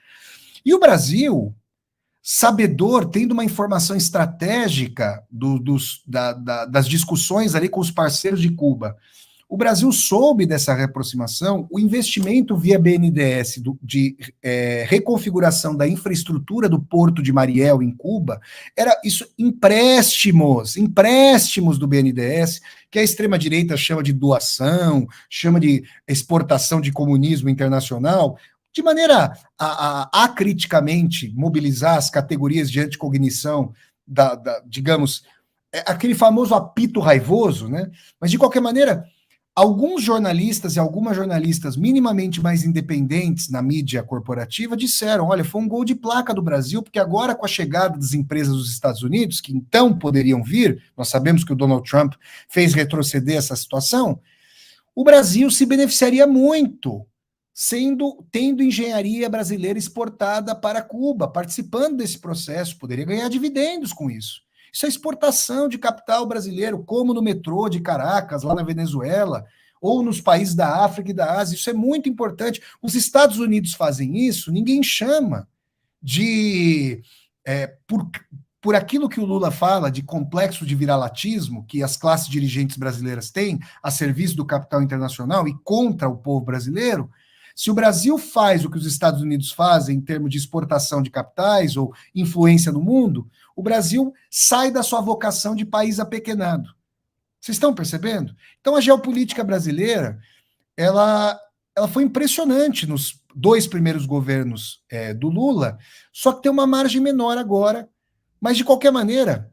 E o Brasil, sabedor, tendo uma informação estratégica das discussões ali com os parceiros de Cuba, o Brasil soube dessa reaproximação, o investimento via BNDES de reconfiguração da infraestrutura do Porto de Mariel, em Cuba, era isso, empréstimos do BNDES, que a extrema-direita chama de doação, chama de exportação de comunismo internacional, de maneira a acriticamente mobilizar as categorias de anticognição, digamos, aquele famoso apito raivoso, né? Mas, de qualquer maneira, Alguns jornalistas e algumas jornalistas minimamente mais independentes na mídia corporativa disseram, olha, foi um gol de placa do Brasil, porque agora com a chegada das empresas dos Estados Unidos, que então poderiam vir, nós sabemos que o Donald Trump fez retroceder essa situação, o Brasil se beneficiaria muito tendo engenharia brasileira exportada para Cuba, participando desse processo, poderia ganhar dividendos com isso. Isso é exportação de capital brasileiro, como no metrô de Caracas, lá na Venezuela, ou nos países da África e da Ásia. Isso é muito importante. Os Estados Unidos fazem isso, ninguém chama de... por aquilo que o Lula fala de complexo de viralatismo que as classes dirigentes brasileiras têm a serviço do capital internacional e contra o povo brasileiro, se o Brasil faz o que os Estados Unidos fazem em termos de exportação de capitais ou influência no mundo, o Brasil sai da sua vocação de país apequenado. Vocês estão percebendo? Então a geopolítica brasileira, ela foi impressionante nos 2 primeiros governos do Lula, só que tem uma margem menor agora. Mas, de qualquer maneira,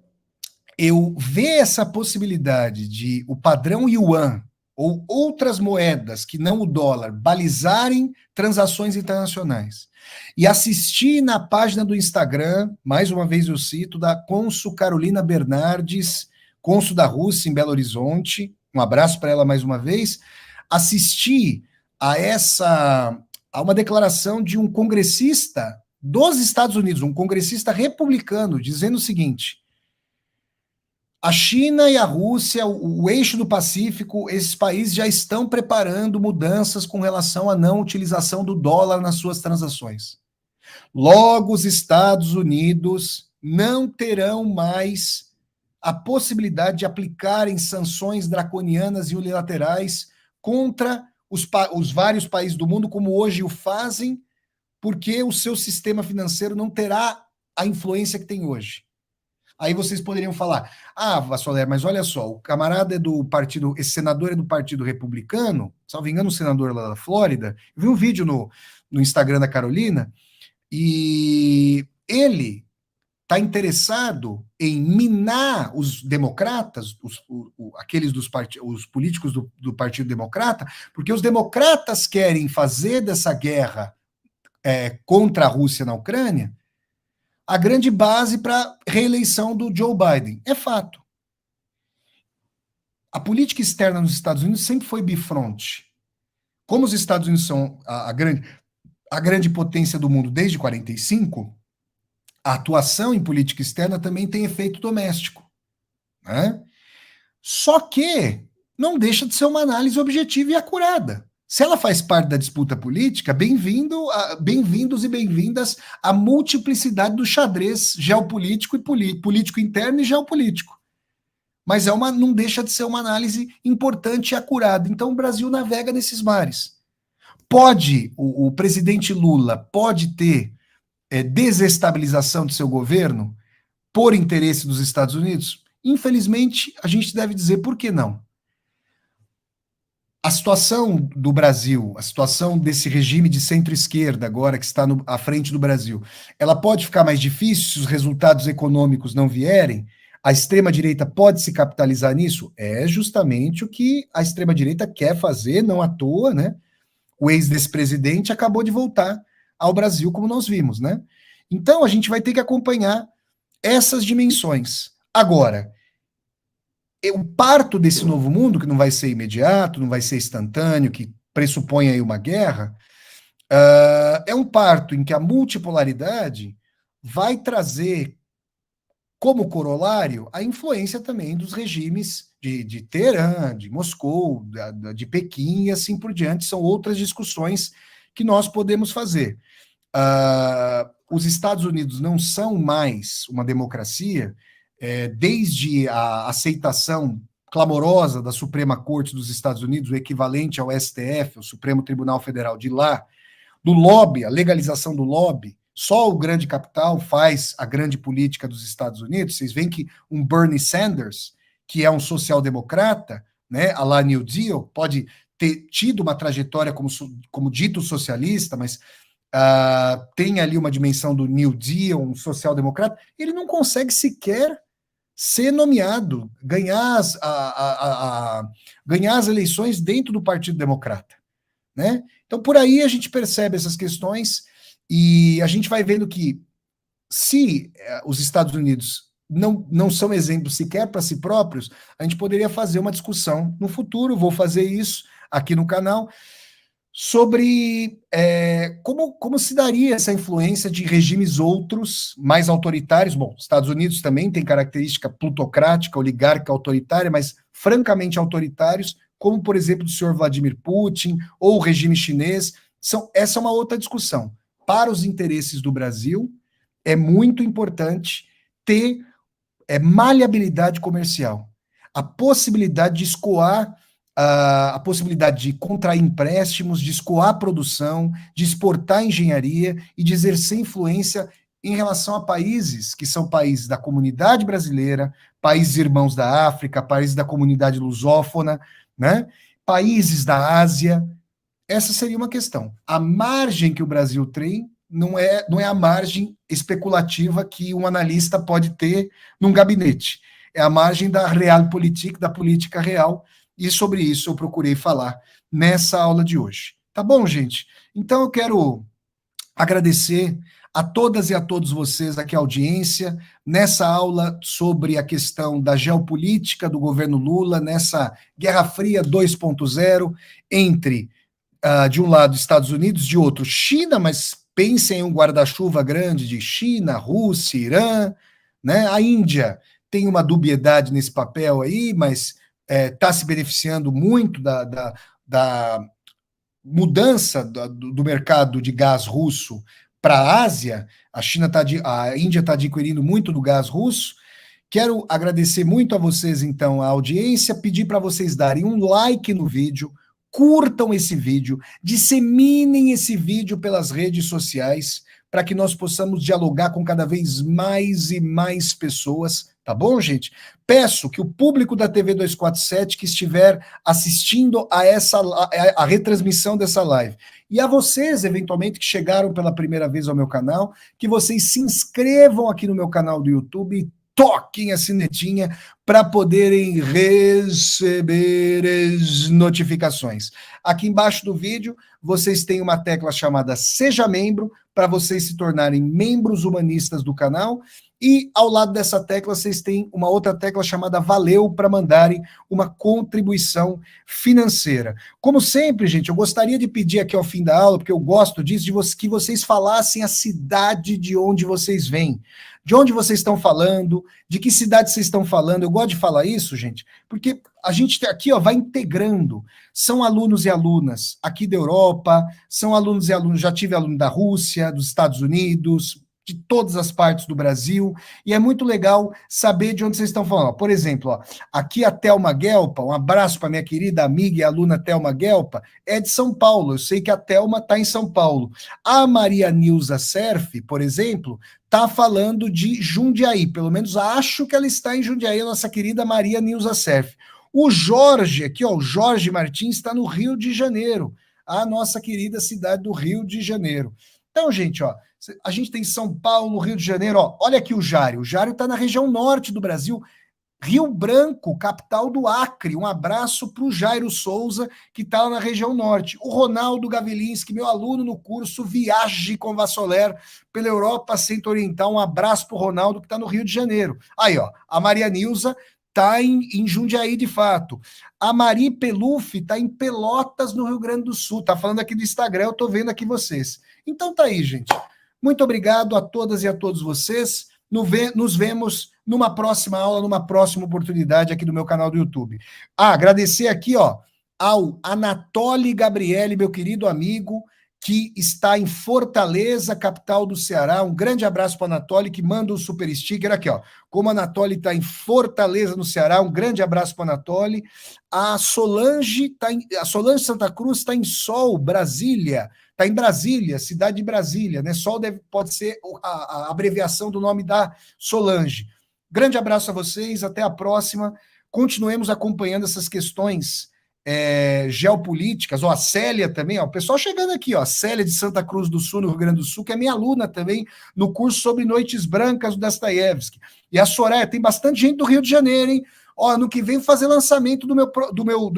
eu ver essa possibilidade de o padrão Yuan ou outras moedas que não o dólar balizarem transações internacionais e assistir na página do Instagram, mais uma vez eu cito, da cônsul Carolina Bernardes, cônsul da Rússia em Belo Horizonte, um abraço para ela mais uma vez, assistir a uma declaração de um congressista dos Estados Unidos, um congressista republicano, dizendo o seguinte: a China e a Rússia, o eixo do Pacífico, esses países já estão preparando mudanças com relação à não utilização do dólar nas suas transações. Logo, os Estados Unidos não terão mais a possibilidade de aplicarem sanções draconianas e unilaterais contra os vários países do mundo, como hoje o fazem, porque o seu sistema financeiro não terá a influência que tem hoje. Aí vocês poderiam falar, Vassoler, mas olha só, o camarada é do partido, esse senador é do Partido Republicano, salvo engano, o senador lá da Flórida, eu vi um vídeo no Instagram da Carolina, e ele está interessado em minar os democratas, aqueles os políticos do Partido Democrata, porque os democratas querem fazer dessa guerra contra a Rússia na Ucrânia a grande base para a reeleição do Joe Biden. É fato. A política externa nos Estados Unidos sempre foi bifronte. Como os Estados Unidos são a grande potência do mundo desde 45, a atuação em política externa também tem efeito doméstico, né? Só que não deixa de ser uma análise objetiva e acurada. Se ela faz parte da disputa política, bem-vindos e bem-vindas à multiplicidade do xadrez geopolítico e político interno e geopolítico. Mas não deixa de ser uma análise importante e acurada. Então o Brasil navega nesses mares. O presidente Lula pode ter desestabilização de seu governo por interesse dos Estados Unidos? Infelizmente, a gente deve dizer por que não. A situação do Brasil, a situação desse regime de centro-esquerda agora que está à frente do Brasil, ela pode ficar mais difícil se os resultados econômicos não vierem? A extrema-direita pode se capitalizar nisso? É justamente o que a extrema-direita quer fazer, não à toa, né? O ex desse presidente acabou de voltar ao Brasil, como nós vimos, né? Então, a gente vai ter que acompanhar essas dimensões. Agora, o parto desse novo mundo, que não vai ser imediato, não vai ser instantâneo, que pressupõe aí uma guerra, é um parto em que a multipolaridade vai trazer como corolário a influência também dos regimes de Teherã, de Moscou, de Pequim e assim por diante. São outras discussões que nós podemos fazer. Os Estados Unidos não são mais uma democracia, desde a aceitação clamorosa da Suprema Corte dos Estados Unidos, o equivalente ao STF, o Supremo Tribunal Federal de lá, do lobby, a legalização do lobby, só o grande capital faz a grande política dos Estados Unidos. Vocês veem que um Bernie Sanders, que é um social-democrata, né, à la New Deal, pode ter tido uma trajetória como dito socialista, mas tem ali uma dimensão do New Deal, um social-democrata, ele não consegue sequer ser nomeado, ganhar as eleições dentro do Partido Democrata, né? Então, por aí a gente percebe essas questões e a gente vai vendo que se os Estados Unidos não são exemplos sequer para si próprios, a gente poderia fazer uma discussão no futuro, vou fazer isso aqui no canal, sobre como se daria essa influência de regimes outros, mais autoritários. Bom, os Estados Unidos também tem característica plutocrática, oligarca, autoritária, mas francamente autoritários, como, por exemplo, o senhor Vladimir Putin ou o regime chinês. Essa é uma outra discussão. Para os interesses do Brasil, é muito importante ter maleabilidade comercial, a possibilidade de escoar a possibilidade de contrair empréstimos, de escoar a produção, de exportar engenharia e de exercer influência em relação a países que são países da comunidade brasileira, países irmãos da África, países da comunidade lusófona, né? Países da Ásia. Essa seria uma questão. A margem que o Brasil tem não é a margem especulativa que um analista pode ter num gabinete. É a margem da realpolitik, da política real, e sobre isso eu procurei falar nessa aula de hoje. Tá bom, gente? Então eu quero agradecer a todas e a todos vocês aqui, a audiência, nessa aula sobre a questão da geopolítica do governo Lula, nessa Guerra Fria 2.0, entre, de um lado, Estados Unidos, de outro, China, mas pensem em um guarda-chuva grande de China, Rússia, Irã, né? A Índia tem uma dubiedade nesse papel aí, mas está se beneficiando muito da mudança do mercado de gás russo para a Ásia. A Índia está adquirindo muito do gás russo. Quero agradecer muito a vocês, então, a audiência, pedir para vocês darem um like no vídeo, curtam esse vídeo, disseminem esse vídeo pelas redes sociais, para que nós possamos dialogar com cada vez mais e mais pessoas, tá bom, gente? Peço que o público da TV 247 que estiver assistindo a retransmissão dessa live, e a vocês, eventualmente, que chegaram pela primeira vez ao meu canal, que vocês se inscrevam aqui no meu canal do YouTube e toquem a sinetinha para poderem receber as notificações. Aqui embaixo do vídeo, vocês têm uma tecla chamada Seja Membro, para vocês se tornarem membros humanistas do canal, e ao lado dessa tecla vocês têm uma outra tecla chamada Valeu, para mandarem uma contribuição financeira. Como sempre, gente, eu gostaria de pedir aqui ao fim da aula, porque eu gosto disso, que vocês falassem a cidade de onde vocês vêm. De onde vocês estão falando, de que cidade vocês estão falando. Eu gosto de falar isso, gente, porque a gente aqui vai integrando. São alunos e alunas aqui da Europa, são alunos e alunos, já tive aluno da Rússia, dos Estados Unidos, de todas as partes do Brasil, e é muito legal saber de onde vocês estão falando. Por exemplo, aqui a Thelma Guelpa, um abraço para minha querida amiga e aluna Thelma Guelpa, é de São Paulo. Eu sei que a Thelma está em São Paulo. A Maria Nilza Serf, por exemplo, está falando de Jundiaí, pelo menos acho que ela está em Jundiaí, a nossa querida Maria Nilza Serf. O Jorge, aqui, o Jorge Martins, está no Rio de Janeiro, a nossa querida cidade do Rio de Janeiro. Então, gente, a gente tem São Paulo, Rio de Janeiro, olha aqui o Jário está na região norte do Brasil, Rio Branco, capital do Acre. Um abraço para o Jairo Souza, que está na região norte. O Ronaldo Gavilinski, meu aluno no curso Viagem com Vassoler pela Europa Centro-Oriental. Um abraço para o Ronaldo, que está no Rio de Janeiro. Aí, a Maria Nilza está em Jundiaí, de fato. A Mari Peluf está em Pelotas, no Rio Grande do Sul. Está falando aqui do Instagram, eu estou vendo aqui vocês. Então tá aí, gente. Muito obrigado a todas e a todos vocês. Nos vemos numa próxima aula, numa próxima oportunidade aqui no meu canal do YouTube. Agradecer aqui, ao Anatoly Gabriele, meu querido amigo, que está em Fortaleza, capital do Ceará. Um grande abraço para o Anatoly, que manda um super sticker aqui, Como o Anatoly está em Fortaleza, no Ceará, um grande abraço para o Anatoly. A Solange Santa Cruz está em Sol, Brasília. Está em Brasília, cidade de Brasília, né? Sol pode ser a abreviação do nome da Solange. Grande abraço a vocês, até a próxima. Continuemos acompanhando essas questões geopolíticas, ó, a Célia também, ó, o pessoal chegando aqui, ó, a Célia de Santa Cruz do Sul, no Rio Grande do Sul, que é minha aluna também no curso sobre Noites Brancas do Dostoiévski. E a Soraya, tem bastante gente do Rio de Janeiro, hein? Ó, ano que vem fazer lançamento do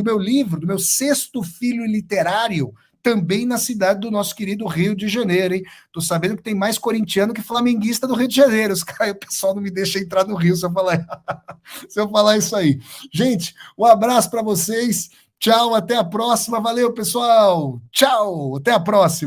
meu livro, do meu sexto filho literário, também na cidade do nosso querido Rio de Janeiro, hein? Tô sabendo que tem mais corintiano que flamenguista do Rio de Janeiro. Os caras, o pessoal não me deixa entrar no Rio se eu falar, se eu falar isso aí. Gente, um abraço para vocês. Tchau, até a próxima. Valeu, pessoal. Tchau, até a próxima.